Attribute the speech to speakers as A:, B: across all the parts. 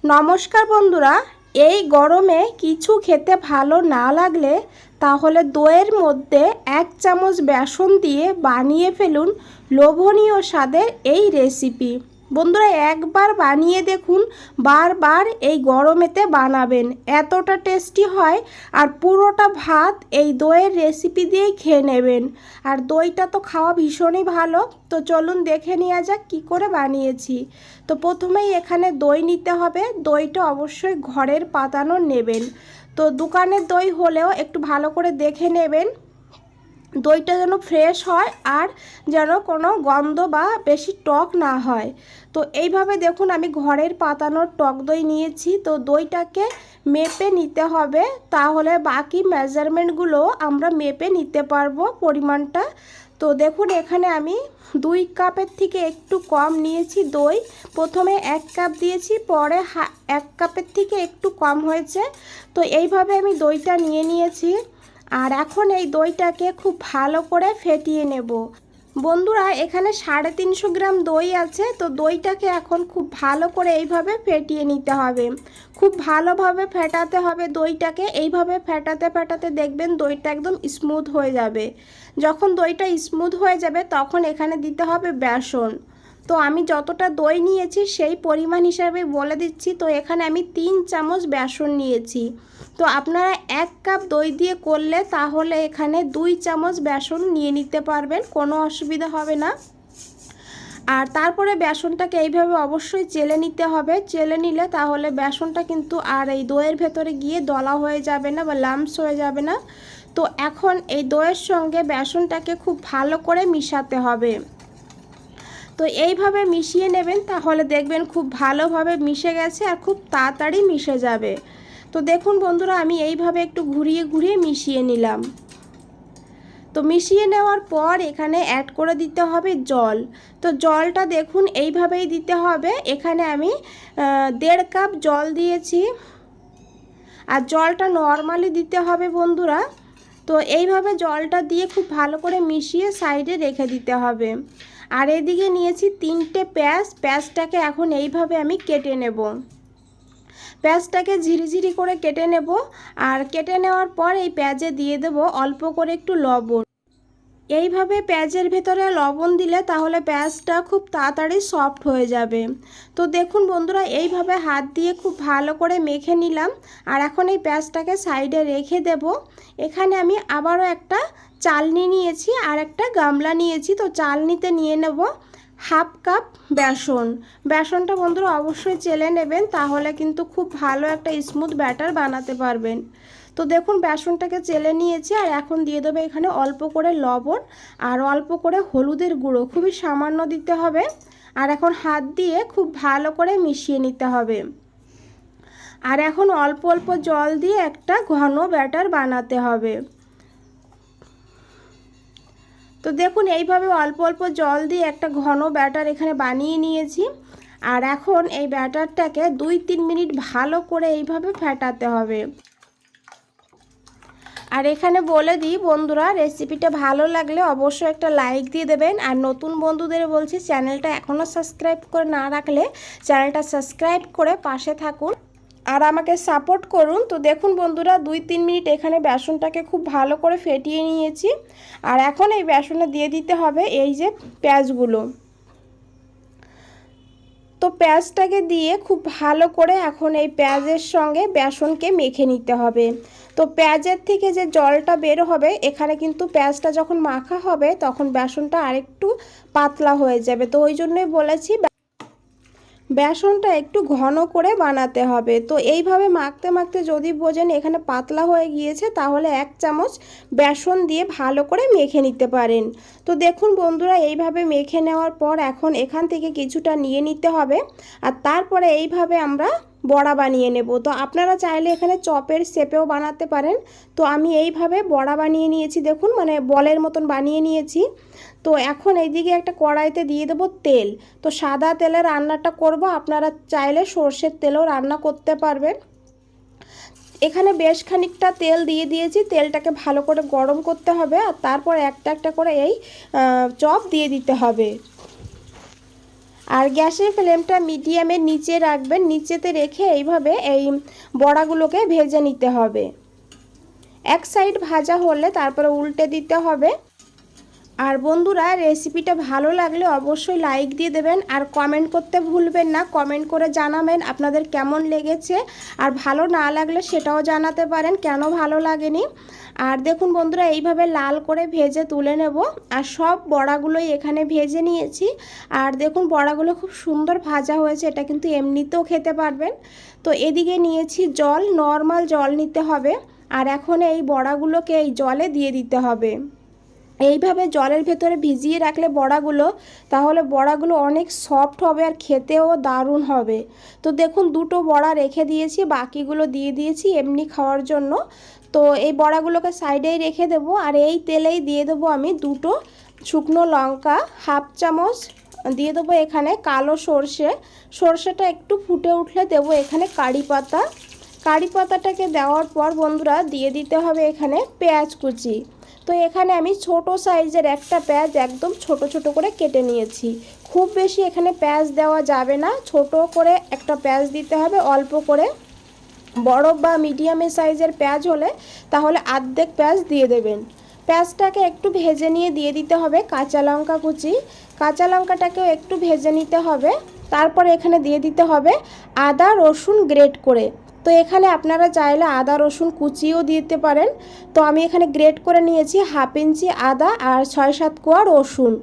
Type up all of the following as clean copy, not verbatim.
A: নমস্কার বন্ধুরা, এই গরমে কিছু খেতে ভালো না লাগলে তাহলে দইয়ের মধ্যে 1 চামচ বেসন দিয়ে বানিয়ে ফেলুন লোভনীয় স্বাদের এই রেসিপি। বন্ধুরা একবার বানিয়ে দেখুন, বারবার এই গরমেতে বানাবেন, এতটা টেস্টি হয়। আর পুরোটা ভাত এই দইয়ের রেসিপি দিয়েই খেয়ে নেবেন। আর দইটা তো খাওয়া ভীষণই ভালো। তো চলুন দেখে নেওয়া যাক কী করে বানিয়েছি। তো প্রথমেই এখানে দই নিতে হবে। দইটা অবশ্যই ঘরের পাতানো নেবেন। তো দোকানের দই হলেও একটু ভালো করে দেখে নেবেন, দইটা যেন ফ্রেশ হয় আর যেন কোনো গন্ধ বা বেশি টক না হয়। তো এইভাবে দেখুন আমি ঘরের পাতানোর টক দই নিয়েছি। তো দইটাকে মেপে নিতে হবে, তাহলে বাকি মেজারমেন্টগুলো আমরা মেপে নিতে পারবো পরিমাণটা। তো দেখুন এখানে আমি 2 কাপের থেকে একটু কম নিয়েছি দই। প্রথমে 1 কাপ দিয়েছি, পরে 1 কাপের থেকে একটু কম হয়েছে। তো এইভাবে আমি দইটা নিয়ে নিয়েছি। আর এখন এই দইটাকে খুব ভালো করে ফেটিয়ে নেব। বন্ধুরা এখানে 350 গ্রাম দই আছে। তো দইটাকে এখন খুব ভালো করে এইভাবে ফেটিয়ে নিতে হবে, খুব ভালোভাবে ফেটাতে হবে দইটাকে। এইভাবে ফেটাতে ফেটাতে দেখবেন দইটা একদম স্মুথ হয়ে যাবে। যখন দইটা স্মুথ হয়ে যাবে তখন এখানে দিতে হবে বেসন। তো আমি যতটা দই নিয়েছি সেই পরিমাণ হিসাবে বলে দিচ্ছি। তো এখানে আমি 3 চামচ বেসন নিয়েছি। তো আপনারা 1 কাপ দই দিয়ে করলে তাহলে এখানে 2 চামচ বেসন নিয়ে নিতে পারবেন, কোনো অসুবিধা হবে না। আর তারপরে বেসনটাকে এইভাবে অবশ্যই চেলে নিতে হবে। চেলে নিলে তাহলে বেসনটা কিন্তু আর এই দইয়ের ভেতরে গিয়ে দলা হয়ে যাবে না বা লাম্পস হয়ে যাবে না। তো এখন এই দইয়ের সঙ্গে বেসনটাকে খুব ভালো করে মিশাতে হবে। তো এইভাবে মিশিয়ে নেবেন, তাহলে দেখবেন খুব ভালোভাবে মিশে গেছে আর খুব তাড়াতাড়ি মিশে যাবে। তো দেখুন বন্ধুরা আমি এইভাবে একটু ঘুরিয়ে ঘুরিয়ে মিশিয়ে নিলাম। তো মিশিয়ে নেওয়ার পর এখানে অ্যাড করে দিতে হবে জল। তো জলটা দেখুন এইভাবেই দিতে হবে। এখানে আমি 1.5 কাপ জল দিয়েছি। আর জলটা নর্মালি দিতে হবে বন্ধুরা। তো এইভাবে জলটা দিয়ে খুব ভালো করে মিশিয়ে সাইডে রেখে দিতে হবে। আর এদিকে নিয়েছি 3টে পেঁয়াজ। পেঁয়াজটাকে এখন এইভাবে আমি কেটে নেব। পেঁয়াজটাকে ঝিরিঝিরি করে কেটে নেব। আর কেটে নেওয়ার পর এই পেঁয়াজে দিয়ে দেব অল্প করে একটু লবণ। এইভাবে পেঁয়াজের ভেতরে লবণ দিলে তাহলে পেঁয়াজটা খুব তাড়াতাড়ি সফট হয়ে যাবে। তো দেখুন বন্ধুরা এইভাবে হাত দিয়ে খুব ভালো করে মেখে নিলাম। আর এখন এই পেঁয়াজটাকে সাইডে রেখে দেব। এখানে আমি আবারও একটা চালনি নিয়েছি আর একটা গামলা নিয়েছি। তো চালনিতে নিয়ে নেব 1/2 কাপ বেসন। বেসনটা বন্ধুরা অবশ্যই চেলে নেবেন, তাহলে কিন্তু খুব ভালো একটা স্মুথ ব্যাটার বানাতে পারবেন। তো দেখুন বেসনটাকে চেলে নিয়েছি। আর এখন দিয়ে দেবো এখানে অল্প করে লবণ আর অল্প করে হলুদের গুঁড়ো, খুবই সামান্য দিতে হবে। আর এখন হাত দিয়ে খুব ভালো করে মিশিয়ে নিতে হবে। আর এখন অল্প অল্প জল দিয়ে একটা ঘন ব্যাটার বানাতে হবে। তো দেখুন এইভাবে অল্প অল্প জল দিয়ে একটা ঘন ব্যাটার এখানে বানিয়ে নিয়েছি। আর এখন এই ব্যাটারটাকে 2-3 মিনিট ভালো করে এইভাবে ফেটাতে হবে। আর এখানে বলে দিই বন্ধুরা, রেসিপিটা ভালো লাগলে অবশ্যই একটা লাইক দিয়ে দেবেন। আর নতুন বন্ধুদের বলছি চ্যানেলটা এখনও সাবস্ক্রাইব করে না রাখলে চ্যানেলটা সাবস্ক্রাইব করে পাশে থাকুন আর আমাকে সাপোর্ট করুন। তো দেখুন বন্ধুরা 2-3 মিনিট এখানে বেসনটাকে খুব ভালো করে ফেটিয়ে নিয়েছি। আর এখন এই বেসনে দিয়ে দিতে হবে এই যে পেঁয়াজগুলো। তো পেঁয়াজটাকে দিয়ে খুব ভালো করে এখন এই পেঁয়াজের সঙ্গে বেসনকে মেখে নিতে হবে। তো পেঁয়াজের থেকে যে জলটা বের হবে, এখানে কিন্তু পেঁয়াজটা যখন মাখা হবে তখন বেসনটা আরেকটু পাতলা হয়ে যাবে। তো ওই জন্যই বলেছি বেসনটা একটু ঘন করে বানাতে হবে। তো এইভাবে মাখতে মাখতে যদি বোঝেন এখানে পাতলা হয়ে গিয়েছে, তাহলে 1 চামচ বেসন দিয়ে ভালো করে মেখে নিতে পারেন। তো দেখুন বন্ধুরা এইভাবে মেখে নেওয়ার পর এখন এখান থেকে কিছুটা নিয়ে নিতে হবে। আর তারপরে এইভাবে আমরা বড়া বানিয়ে নেব। তো আপনারা চাইলে এখানে চপের শেপেও বানাতে পারেন। তো আমি এইভাবে বড়া বানিয়ে নিয়েছি, দেখুন মানে বলের মতন বানিয়ে নিয়েছি। তো এখন এইদিকে একটা কড়াইতে দিয়ে দেবো তেল। তো সাদা তেলে রান্নাটা করব, আপনারা চাইলে সর্ষের তেলেও রান্না করতে পারবেন। এখানে বেশ খানিকটা তেল দিয়ে দিয়েছি। তেলটাকে ভালো করে গরম করতে হবে আর তারপর একটা একটা করে এই চপ দিয়ে দিতে হবে। আর গ্যাসের ফ্লেমটা মিডিয়ামের নিচে রাখবেন, নিচেতে রেখে এইভাবে এই বড়াগুলোকে ভেজে নিতে হবে। এক সাইড ভাজা হলে তারপরে উল্টে দিতে হবে। আর বন্ধুরা, রেসিপিটা ভালো লাগলে অবশ্যই লাইক দিয়ে দেবেন আর কমেন্ট করতে ভুলবেন না। কমেন্ট করে জানাবেন আপনাদের কেমন লেগেছে, আর ভালো না লাগলে সেটাও জানাতে পারেন কেন ভালো লাগেনি। আর দেখুন বন্ধুরা, এইভাবে লাল করে ভেজে তুলে নেব। আর সব বড়াগুলোই এখানে ভেজে নিয়েছি। আর দেখুন বড়াগুলো খুব সুন্দর ভাজা হয়েছে, এটা কিন্তু এমনিতেও খেতে পারবেন। তো এদিকে নিয়েছি জল, নর্মাল জল নিতে হবে। আর এখন এই বড়াগুলোকে এই জলে দিয়ে দিতে হবে। এইভাবে জলের ভেতরে ভিজিয়ে রাখলে বড়াগুলো, তাহলে বড়াগুলো অনেক সফট হবে আর খেতেও দারুণ হবে। তো দেখুন দুটো বড়া রেখে দিয়েছি, বাকিগুলো দিয়ে দিয়েছি এমনি খাওয়ার জন্য। তো এই বড়াগুলোকে সাইডেই রেখে দেব। আর এই তেলেই দিয়ে দেবো আমি দুটো শুকনো লঙ্কা, হাফ চামচ দিয়ে দেবো এখানে কালো সর্ষে। সর্ষেটা একটু ফুটে উঠলে দেবো এখানে কারি পাতা। কারি পাতাটাকে দেওয়ার পর বন্ধুরা দিয়ে দিতে হবে এখানে পেঁয়াজ কুচি। তো এখানে আমি ছোট সাইজের একটা পেঁয়াজ একদম ছোট ছোট করে কেটে নিয়েছি। খুব বেশি এখানে পেঁয়াজ দেওয়া যাবে না, ছোট করে একটা পেঁয়াজ দিতে হবে, অল্প করে। বড় বা মিডিয়ামের সাইজের পেঁয়াজ হলে তাহলে অর্ধেক পেঁয়াজ দিয়ে দেবেন। পেঁয়াজটাকে একটু ভেজে নিয়ে দিয়ে দিতে হবে কাঁচা লঙ্কা কুচি। কাঁচা লঙ্কাটাকেও একটু ভেজে নিতে হবে। তারপরে এখানে দিয়ে দিতে হবে আদা রসুন গ্রেট করে। তো এখানে আপনারা চাইলে আদা রসুন কুচিও দিতে পারেন। তো আমি এখানে গ্রেট করে নিয়েছি হাফ ইঞ্চি আদা আর 6-7 কোয়া রসুন।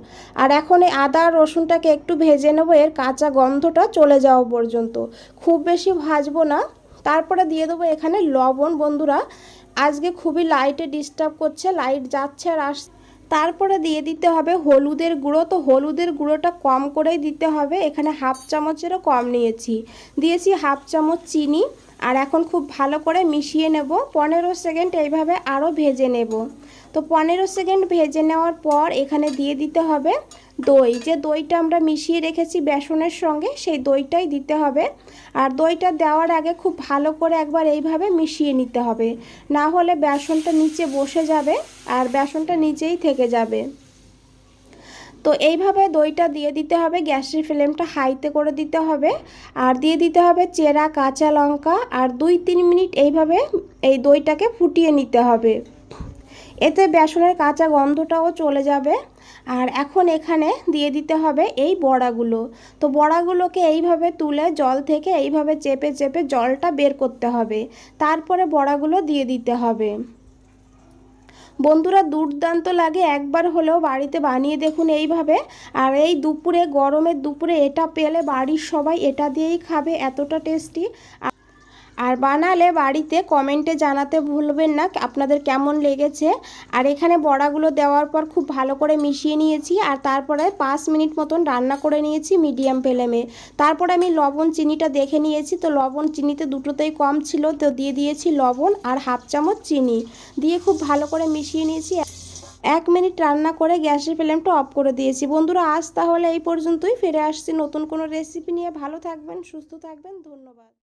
A: আর এখন এই আদা আর রসুনটাকে একটু ভেজে নেব, এর কাঁচা গন্ধটা চলে যাওয়া পর্যন্ত। খুব বেশি ভাজবো না। তারপরে দিয়ে দেবো এখানে লবণ। বন্ধুরা, আজকে খুবই লাইটে ডিস্টার্ব করছে, লাইট যাচ্ছে আর আসছে। তারপরে দিয়ে দিতে হবে হলুদের গুঁড়ো। তো হলুদের গুঁড়োটা কম করেই দিতে হবে, এখানে হাফ চামচেরও কম নিয়েছি। দিয়েছি হাফ চামচ চিনি। আর এখন খুব ভালো করে মিশিয়ে নেব। 15 সেকেন্ড এইভাবে আরও ভেজে নেব। তো 15 সেকেন্ড ভেজে নেওয়ার পর এখানে দিয়ে দিতে হবে দই। যে দইটা আমরা মিশিয়ে রেখেছি বেসনের সঙ্গে, সেই দইটাই দিতে হবে। আর দইটা দেওয়ার আগে খুব ভালো করে একবার এইভাবে মিশিয়ে নিতে হবে, না হলে বেসনটা নিচে বসে যাবে আর বেসনটা নিচেই থেকে যাবে। তো এইভাবে দইটা দিয়ে দিতে হবে, গ্যাসের ফ্লেমটা হাইতে করে দিতে হবে। আর দিয়ে দিতে হবে চেরা কাঁচা লঙ্কা। আর 2-3 মিনিট এইভাবে এই দইটাকে ফুটিয়ে নিতে হবে, এতে বেসনের কাঁচা গন্ধটাও চলে যাবে। আর এখন এখানে দিয়ে দিতে হবে এই বড়াগুলো। তো বড়াগুলোকে এইভাবে তুলে জল থেকে এইভাবে চেপে চেপে জলটা বের করতে হবে, তারপরে বড়াগুলো দিয়ে দিতে হবে। বন্ধুরা, দুর্দান্ত লাগে, একবার হলেও বাড়িতে বানিয়ে দেখুন এইভাবে। আর এই দুপুরে, গরমের দুপুরে এটা পেলে বাড়ির সবাই এটা দিয়েই খাবে, এতটা টেস্টি। আর বানালে বাড়িতে কমেন্টে জানাতে ভুলবেন না আপনাদের কেমন লেগেছে। আর এখানে বড়াগুলো দেওয়ার পর খুব ভালো করে মিশিয়ে নিয়েছি। আর তারপরে 5 মিনিট মতন রান্না করে নিয়েছি মিডিয়াম ফ্লেমে। তারপরে আমি লবণ চিনিটা দেখে নিয়েছি। তো লবণ চিনিতে দুটোতেই কম ছিল, তো দিয়ে দিয়েছি লবণ আর হাফ চামচ চিনি দিয়ে খুব ভালো করে মিশিয়ে নিয়েছি। 1 মিনিট রান্না করে গ্যাসের ফ্লেমটা অফ করে দিয়েছি। বন্ধুরা, আজ তাহলে এই পর্যন্তই। ফিরে আসছি নতুন কোনো রেসিপি নিয়ে। ভালো থাকবেন, সুস্থ থাকবেন, ধন্যবাদ।